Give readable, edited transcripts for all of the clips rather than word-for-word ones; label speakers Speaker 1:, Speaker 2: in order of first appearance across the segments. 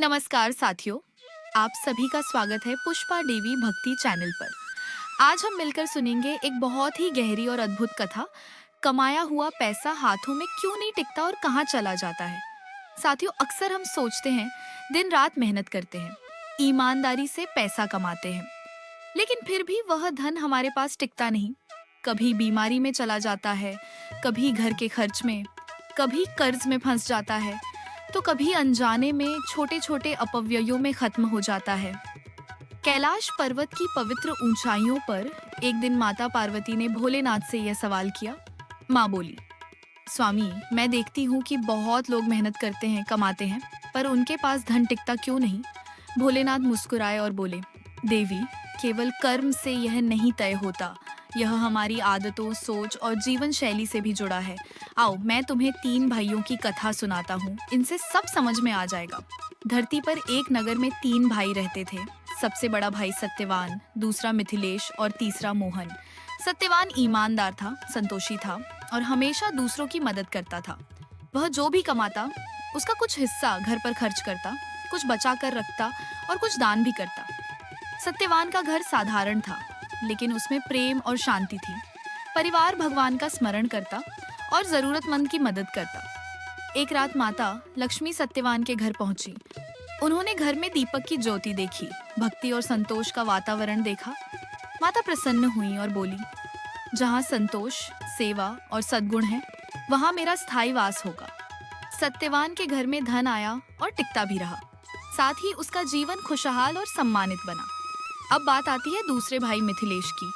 Speaker 1: नमस्कार साथियों, आप सभी का स्वागत है पुष्पा देवी भक्ति चैनल पर। आज हम मिलकर सुनेंगे एक बहुत ही गहरी और अद्भुत कथा। कमाया हुआ पैसा हाथों में क्यों नहीं टिकता और कहाँ चला जाता है। साथियों, अक्सर हम सोचते हैं, दिन रात मेहनत करते हैं, ईमानदारी से पैसा कमाते हैं, लेकिन फिर भी वह धन हमारे पास टिकता नहीं। कभी बीमारी में चला जाता है, कभी घर के खर्च में, कभी कर्ज में फंस जाता है, तो कभी अनजाने में छोटे छोटे अपव्ययों में खत्म हो जाता है। कैलाश पर्वत की पवित्र ऊंचाइयों पर एक दिन माता पार्वती ने भोलेनाथ से यह सवाल किया। माँ बोली, स्वामी, मैं देखती हूँ कि बहुत लोग मेहनत करते हैं, कमाते हैं, पर उनके पास धन टिकता क्यों नहीं। भोलेनाथ मुस्कुराए और बोले, देवी, केवल कर्म से यह नहीं तय होता, यह हमारी आदतों, सोच और जीवन शैली से भी जुड़ा है। आओ, मैं तुम्हें 3 भाइयों की कथा सुनाता हूँ, इनसे सब समझ में आ जाएगा। धरती पर एक नगर में 3 भाई रहते थे। सबसे बड़ा भाई सत्यवान, दूसरा मिथिलेश और तीसरा मोहन। सत्यवान ईमानदार था, संतोषी था और हमेशा दूसरों की मदद करता था। वह जो भी कमाता, उसका कुछ हिस्सा घर पर खर्च करता, कुछ बचा कर रखता और कुछ दान भी करता। सत्यवान का घर साधारण था, लेकिन उसमें प्रेम और शांति थी। परिवार भगवान का स्मरण करता और जरूरतमंद की मदद करता। एक रात माता लक्ष्मी सत्यवान के घर पहुंची। उन्होंने घर में दीपक की ज्योति देखी, भक्ति और संतोष का वातावरण देखा। माता प्रसन्न हुई और बोली, जहाँ संतोष, सेवा और सद्गुण है, वहाँ मेरा स्थायी वास होगा। सत्यवान के घर में धन आया और टिकता भी रहा। साथ ही उसका जीवन खुशहाल और सम्मानित बना। अब बात आती है दूसरे भाई मिथिलेश की।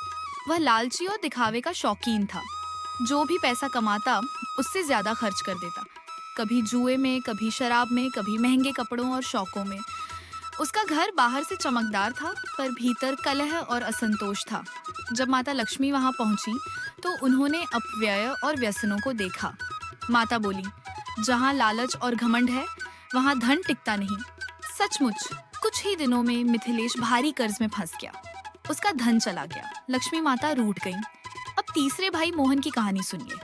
Speaker 1: वह लालची और दिखावे का शौकीन था। जो भी पैसा कमाता, उससे ज्यादा खर्च कर देता। कभी जुए में, कभी शराब में, कभी महंगे कपड़ों और शौकों में। उसका घर बाहर से चमकदार था, पर भीतर कलह और असंतोष था। जब माता लक्ष्मी वहां पहुंची, तो उन्होंने अपव्यय और व्यसनों को देखा। माता बोली, जहां लालच और घमंड है, वहां धन टिकता नहीं। सचमुच कुछ ही दिनों में मिथिलेश भारी कर्ज में फंस गया। उसका धन चला गया। लक्ष्मी माता रूठ गईं। अब तीसरे भाई मोहन की कहानी सुनिए।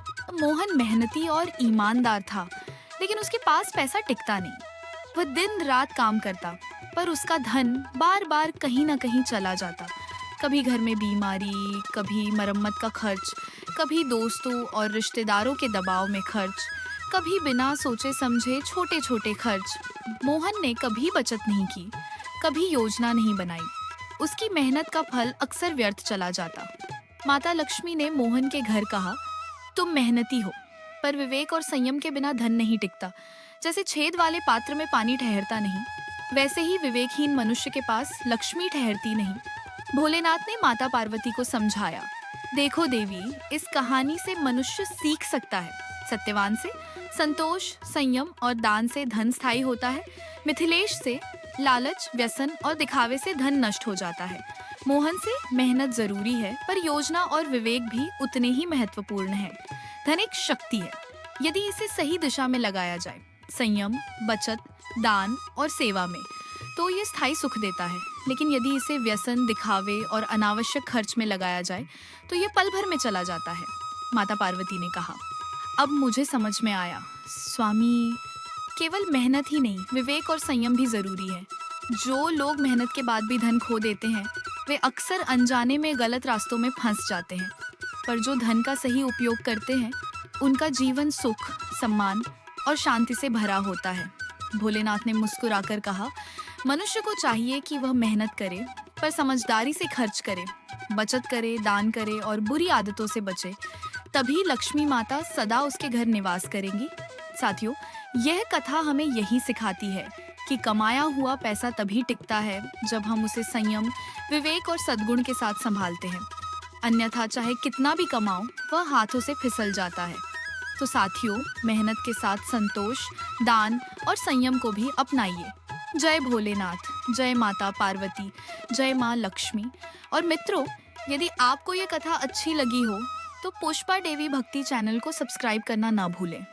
Speaker 1: मोहन मेहनती और ईमानदार था, लेकिन उसके पास पैसा टिकता नहीं। वह दिन रात काम करता, पर उसका धन बार बार कहीं ना कहीं चला जाता। कभी घर में बीमारी, कभी मरम्मत का खर्च, कभी दोस्तों और रिश्तेदारों के दबाव में खर्च, कभी बिना सोचे समझे छोटे छोटे खर्च। मोहन ने कभी बचत नहीं की, कभी योजना नहीं बनाई। उसकी मेहनत का फल अक्सर व्यर्थ चला जाता। माता लक्ष्मी ने मोहन के घर कहा, तुम मेहनती हो, पर विवेक और संयम के बिना धन नहीं टिकता। जैसे छेद वाले पात्र में पानी ठहरता नहीं, वैसे ही विवेकहीन मनुष्य के पास लक्ष्मी ठहरती नहीं। भोलेनाथ ने माता पार्वती को समझाया, देखो देवी, इस कहानी से मनुष्य सीख सकता है। सत्यवान से संतोष, संयम और दान से धन स्थायी होता है। मिथिलेश से लालच, व्यसन और दिखावे से धन नष्ट हो जाता है। मोहन से मेहनत जरूरी है, पर योजना और विवेक भी उतने ही महत्वपूर्ण है। धन एक शक्ति है, यदि इसे सही दिशा में लगाया जाए, संयम, बचत, दान और सेवा में, तो ये स्थायी सुख देता है। लेकिन यदि इसे व्यसन, दिखावे और अनावश्यक खर्च में लगाया जाए, तो ये पल भर में चला जाता है। माता पार्वती ने कहा, अब मुझे समझ में आया, स्वामी, केवल मेहनत ही नहीं, विवेक और संयम भी जरूरी है। जो लोग मेहनत के बाद भी धन खो देते हैं, वे अक्सर अनजाने में गलत रास्तों में फंस जाते हैं। पर जो धन का सही उपयोग करते हैं, उनका जीवन सुख, सम्मान और शांति से भरा होता है। भोलेनाथ ने मुस्कुराकर कहा, मनुष्य को चाहिए कि वह मेहनत करे, पर समझदारी से खर्च करे, बचत करे, दान करे और बुरी आदतों से बचे। तभी लक्ष्मी माता सदा उसके घर निवास करेंगी। साथियों, यह कथा हमें यही सिखाती है कि कमाया हुआ पैसा तभी टिकता है जब हम उसे संयम, विवेक और सद्गुण के साथ संभालते हैं। अन्यथा चाहे कितना भी कमाओ, वह हाथों से फिसल जाता है। तो साथियों, मेहनत के साथ संतोष, दान और संयम को भी अपनाइए। जय भोलेनाथ, जय माता पार्वती, जय माँ लक्ष्मी। और मित्रों, यदि आपको ये कथा अच्छी लगी हो, तो पुष्पा देवी भक्ति चैनल को सब्सक्राइब करना ना भूलें।